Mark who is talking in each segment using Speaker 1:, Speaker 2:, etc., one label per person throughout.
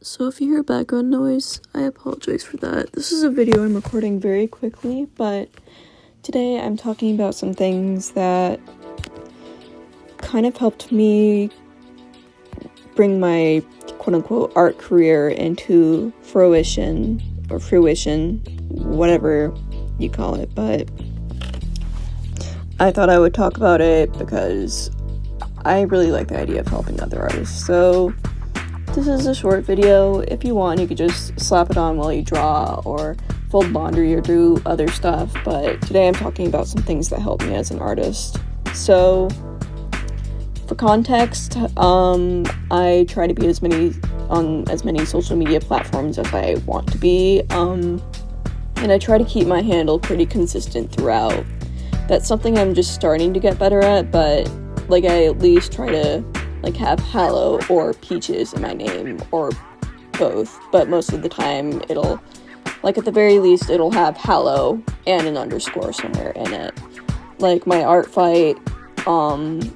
Speaker 1: So if you hear background noise, I apologize for that. This is a video I'm recording very quickly, but today I'm talking about some things that kind of helped me bring my quote-unquote art career into fruition, whatever you call it, but I thought I would talk about it because I really like the idea of helping other artists. So this is a short video. If you want, you could just slap it on while you draw or fold laundry or do other stuff, but today I'm talking about some things that help me as an artist. So for context, I try to be on as many social media platforms as I want to be, and I try to keep my handle pretty consistent throughout. That's something I'm just starting to get better at, but I at least try to have Hallow or Peaches in my name, or both, but most of the time it'll, at the very least, it'll have Hallow and an underscore somewhere in it. My art fight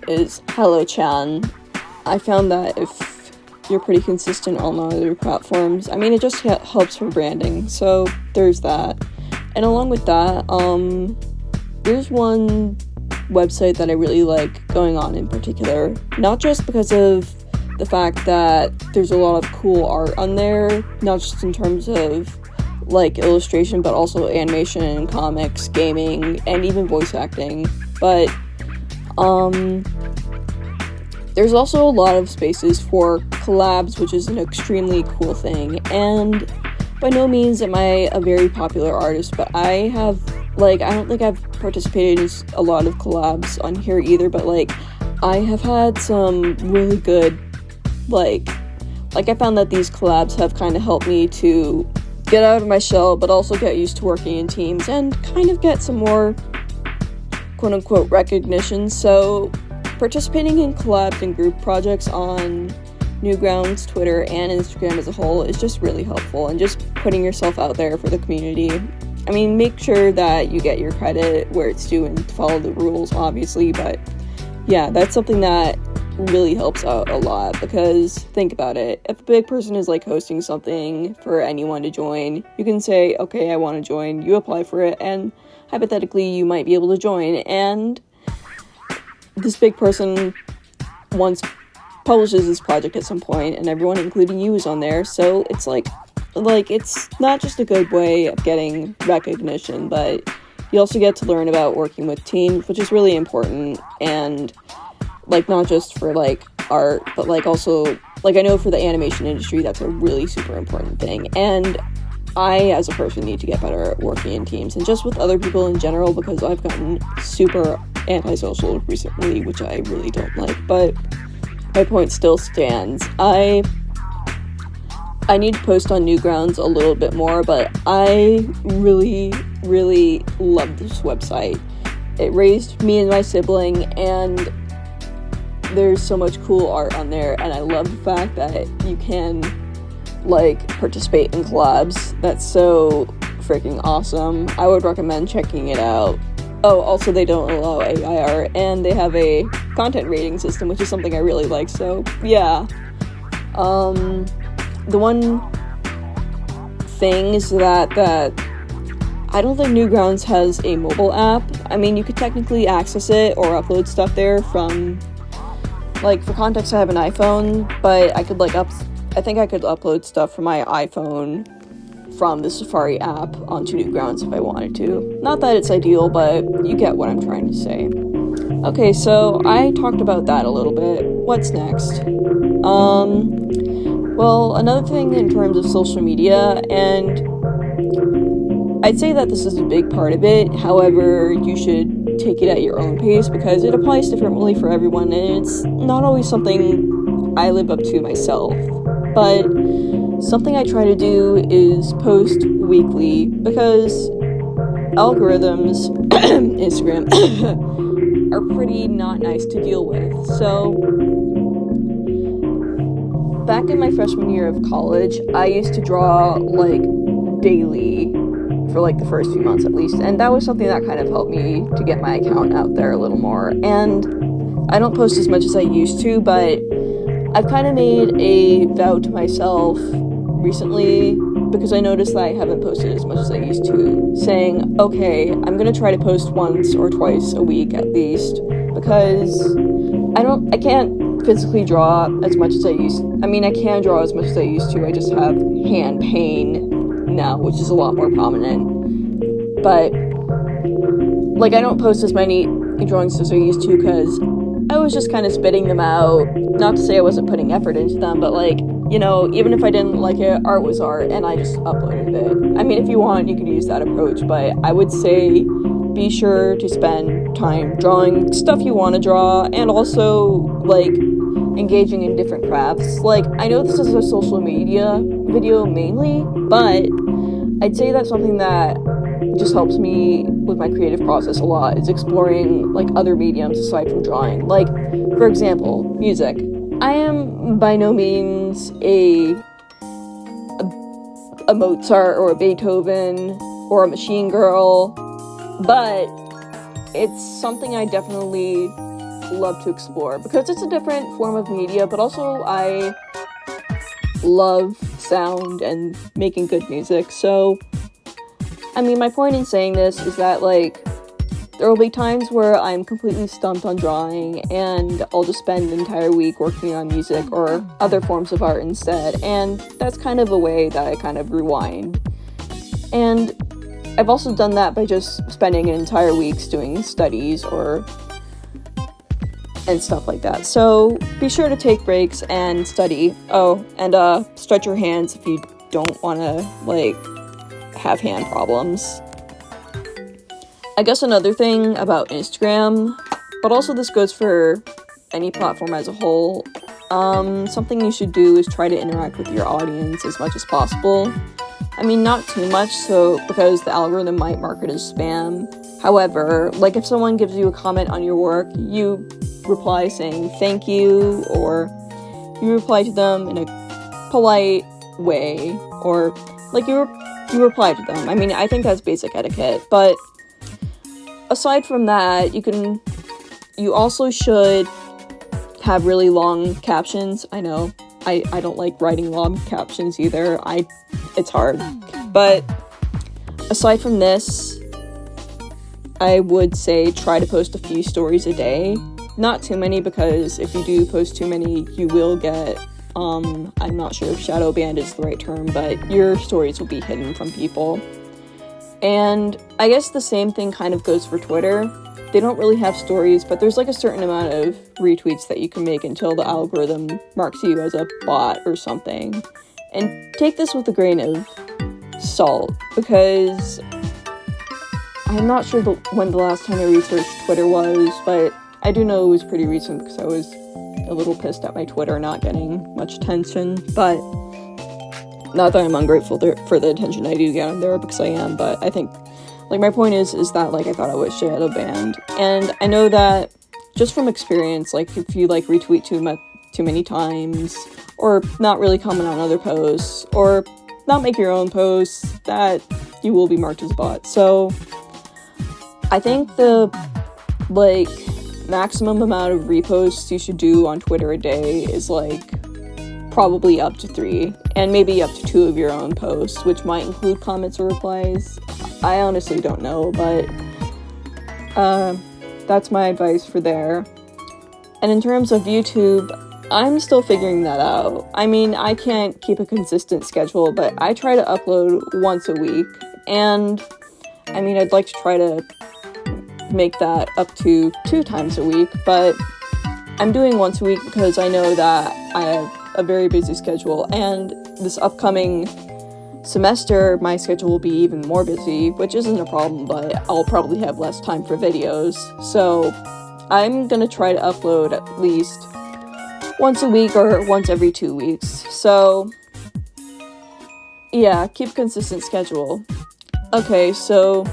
Speaker 1: is Hallow-chan. I found that if you're pretty consistent on other platforms, it just helps for branding, so there's that. And along with that, there's one website that I really like going on in particular, not just because of the fact that there's a lot of cool art on there, not just in terms of illustration, but also animation, comics, gaming, and even voice acting, but there's also a lot of spaces for collabs, which is an extremely cool thing, and by no means am I a very popular artist, but I have I don't think I've participated in a lot of collabs on here either, but I have had some really good I found that these collabs have kind of helped me to get out of my shell, but also get used to working in teams and kind of get some more quote-unquote recognition. So participating in collabs and group projects on Newgrounds, Twitter, and Instagram as a whole is just really helpful, and just putting yourself out there for the community. Make sure that you get your credit where it's due and follow the rules, obviously, but yeah, that's something that really helps out a lot, because think about it. If a big person is hosting something for anyone to join, you can say, okay, I want to join, you apply for it, and hypothetically you might be able to join, and this big person publishes this project at some point, and everyone, including you, is on there, so it's it's not just a good way of getting recognition, but you also get to learn about working with teams, which is really important, and not just for art, but also I know for the animation industry that's a really super important thing, and I as a person need to get better at working in teams and just with other people in general, because I've gotten super antisocial recently, which I really don't like, but my point still stands. I need to post on Newgrounds a little bit more, but I really, really love this website. It raised me and my sibling, and there's so much cool art on there, and I love the fact that you can, participate in collabs. That's so freaking awesome. I would recommend checking it out. Oh, also they don't allow AI art, and they have a content rating system, which is something I really like, so yeah. The one thing is that I don't think Newgrounds has a mobile app. You could technically access it or upload stuff there from, for context, I have an iPhone, but I could I think I could upload stuff from my iPhone from the Safari app onto Newgrounds if I wanted to. Not that it's ideal, but you get what I'm trying to say. Okay, so I talked about that a little bit. What's next? Well, another thing in terms of social media, and I'd say that this is a big part of it, however, you should take it at your own pace, because it applies differently for everyone, and it's not always something I live up to myself, but something I try to do is post weekly, because algorithms, Instagram, are pretty not nice to deal with. So back in my freshman year of college, I used to draw daily for the first few months at least, and that was something that kind of helped me to get my account out there a little more. And I don't post as much as I used to, but I've kind of made a vow to myself recently because I noticed that I haven't posted as much as I used to, saying, okay, I'm gonna try to post once or twice a week at least, because I can't physically draw as much as I used. I mean, I can draw as much as I used to, I just have hand pain now, which is a lot more prominent. But, like, I don't post as many drawings as I used to because I was just kind of spitting them out. Not to say I wasn't putting effort into them, but, like, you know, even if I didn't like it, art was art, and I just uploaded it. I mean, if you want, you could use that approach, but I would say be sure to spend time drawing stuff you want to draw, and also, like, engaging in different crafts. Like, I know this is a social media video mainly, but I'd say that's something that just helps me with my creative process a lot, is exploring, like, other mediums aside from drawing. Like, for example, music. I am by no means a Mozart or a Beethoven or a Machine Girl, but it's something I definitely love to explore because it's a different form of media, but also I love sound and making good music. So, I mean, my point in saying this is that, like, there will be times where I'm completely stumped on drawing and I'll just spend an entire week working on music or other forms of art instead, and that's kind of a way that I kind of rewind. And I've also done that by just spending an entire week doing studies and stuff like that. So be sure to take breaks and study. Oh, and stretch your hands if you don't want to, like, have hand problems. I guess another thing about Instagram, but also this goes for any platform as a whole, something you should do is try to interact with your audience as much as possible. I mean, not too much, so because the algorithm might mark it as spam. However, like, if someone gives you a comment on your work, you reply saying thank you, or you reply to them in a polite way, or, like, you reply to them. I mean, I think that's basic etiquette, but aside from that, you also should have really long captions. I know, I don't like writing long captions either. It's hard. But aside from this, I would say try to post a few stories a day. Not too many, because if you do post too many, you will get, I'm not sure if shadow banned is the right term, but your stories will be hidden from people. And I guess the same thing kind of goes for Twitter. They don't really have stories, but there's, like, a certain amount of retweets that you can make until the algorithm marks you as a bot or something. And take this with a grain of salt, because I'm not sure when the last time I researched Twitter was, but I do know it was pretty recent because I was a little pissed at my Twitter not getting much attention, but not that I'm ungrateful for the attention I do get on there, because I am, but I think, like, my point is that, like, I thought I was shadow banned, and I know that just from experience, like, if you, like, retweet too many times, or not really comment on other posts, or not make your own posts, that you will be marked as a bot. So I think the, like, maximum amount of reposts you should do on Twitter a day is, like, probably up to 3, and maybe up to 2 of your own posts, which might include comments or replies. I honestly don't know, but that's my advice for there. And in terms of YouTube, I'm still figuring that out. I mean, I can't keep a consistent schedule, but I try to upload once a week, and I mean, I'd like to try to make that up to 2 times a week, but I'm doing once a week because I know that I have a very busy schedule, and this upcoming semester my schedule will be even more busy, which isn't a problem, but I'll probably have less time for videos. So I'm gonna try to upload at least once a week or once every 2 weeks. So yeah, keep a consistent schedule. Okay, so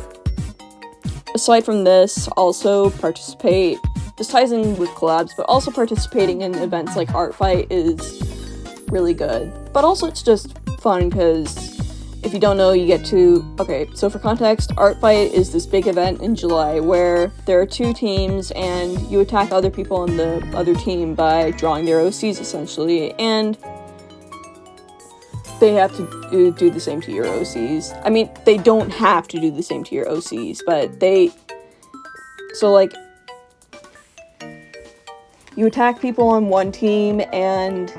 Speaker 1: aside from this, also participate. This ties in with collabs, but also participating in events like Art Fight is really good. But also it's just fun because if you don't know, you get to... Okay, so for context, Art Fight is this big event in July where there are 2 teams and you attack other people on the other team by drawing their OCs, essentially. And they have to do the same to your OCs. I mean, they don't have to do the same to your OCs, but so, like, you attack people on one team, and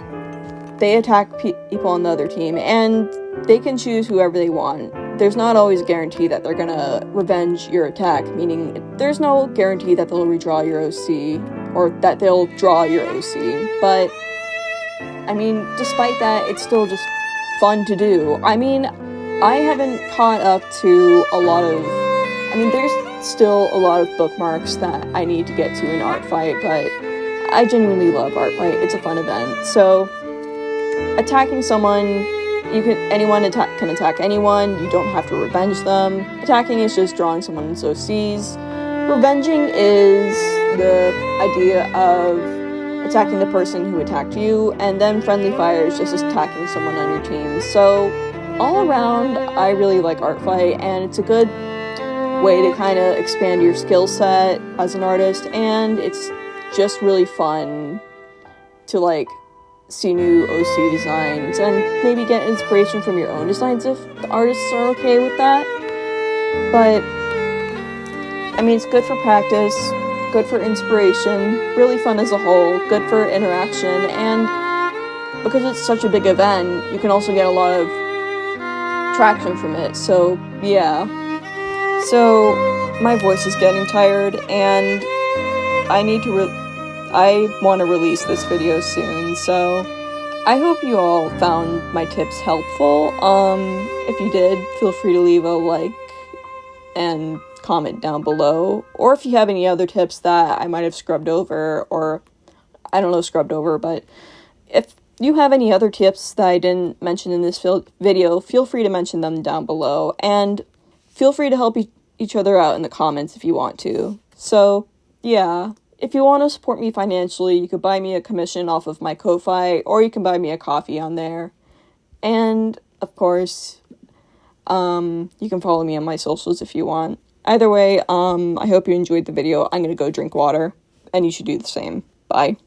Speaker 1: they attack people on the other team, and they can choose whoever they want. There's not always a guarantee that they're gonna revenge your attack, meaning there's no guarantee that they'll redraw your OC, or that they'll draw your OC, but, I mean, despite that, it's still just fun to do. I mean, I haven't caught up to a lot of, I mean, there's still a lot of bookmarks that I need to get to in Art Fight, but I genuinely love Art Fight. It's a fun event. So, attacking someone, anyone can attack anyone. You don't have to revenge them. Attacking is just drawing someone's OCs. Revenging is the idea of attacking the person who attacked you, and then friendly fire is just attacking someone on your team. So, all around, I really like Art Fight, and it's a good way to kind of expand your skill set as an artist, and it's just really fun to, like, see new OC designs, and maybe get inspiration from your own designs if the artists are okay with that. But, I mean, it's good for practice, good for inspiration, really fun as a whole, good for interaction, and because it's such a big event, you can also get a lot of traction from it, so, yeah. So, my voice is getting tired, and I want to release this video soon, so I hope you all found my tips helpful. If you did, feel free to leave a like and comment down below, or if you have any other tips that I might have scrubbed over, or I don't know, but if you have any other tips that I didn't mention in this video, feel free to mention them down below, and feel free to help each other out in the comments if you want to. So, yeah. If you want to support me financially, you could buy me a commission off of my Ko-Fi, or you can buy me a coffee on there. And, of course, you can follow me on my socials if you want. Either way, I hope you enjoyed the video. I'm gonna go drink water, and you should do the same. Bye.